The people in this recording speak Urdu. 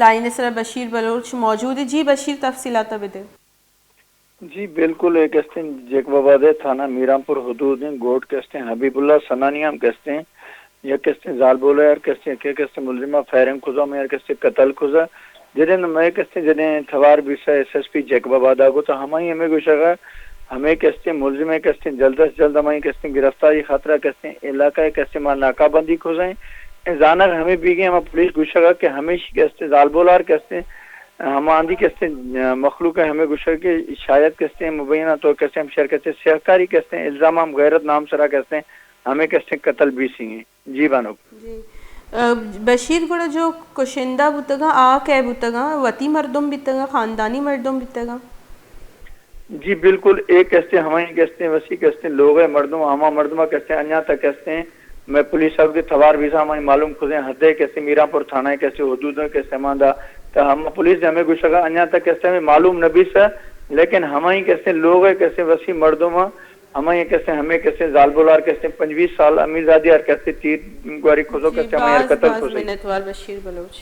لائن سر بشیر بلوچ موجود ہے. جی بشیر تفصیلات بده. جی بالکل ایک کہتے ہیں جیکوباد تھانہ میرامپور حدود ہیں گوٹ کہتے ہیں حبیب اللہ سنانیام کہتے ہیں یا کہتے ہیں زال بولا یار کہتے ہیں کہتے ہیں ملزمہ فائرنگ کھوزا میں یار کہتے ہیں قتل کھوزا جنہیں میں کہتے ہیں جنہیں تھوار بیسا ایس ایس پی جیکوباد آگو تو ہمیں گوشگا ہمیں کہتے ہیں ملزمہ کہتے ہیں جلد سے جلد ہمیں کہتے ہیں گرفتاری خطرہ کہتے ہیں علاقہ کہتے ہیں ماں ناکہ بندی کھوزائیں زانر ہمیں بھی گئے ہم پولیس گوشگا کہ ہمیشہ کہتے ہیں زال بولار کہتے ہیں ہم آندھی کہتے ہیں مخلوق ہے ہمیں گوشگا کہ شاید کہتے ہیں مبینہ تو کہتے ہیں ہم شہر کہتے ہیں سہکاری کہتے ہیں الزام ہم غیرت نام سرا کہتے ہیں ہمیں کہتے ہیں قتل بھی سی ہیں. جی بانو جی بشیر گڑا جو کشندہ بتگا آ کہ بتگا وطی مردم بتگا خاندانی مردم بتگا. جی بالکل ایک کہتے ہیں ہمیں کہتے ہیں وسیع کہتے ہیں لوگ ہیں مردم ہما مردمہ کہتے ہیں انیا تک کہتے ہیں میں پولیس صاحب کے تھوار ویسا ہمیں معلوم کھوزیں حدے کیسے میرامپور تھانہ کیسے حدود کیسے ماندہ تو ہم پولیس ہمیں گوشگا انیا تک کہتے ہیں معلوم نبی سے لیکن ہمیں کیسے لوگ ہیں کیسے وسیع مردم ہمیں کیسے ہمیں کیسے زال بولار کیسے 25 سال امیر زادی اور کیسے تیر گواری کھوزو کیسے ہمیں قتل کھوزیں. منت وار بشیر بلوچ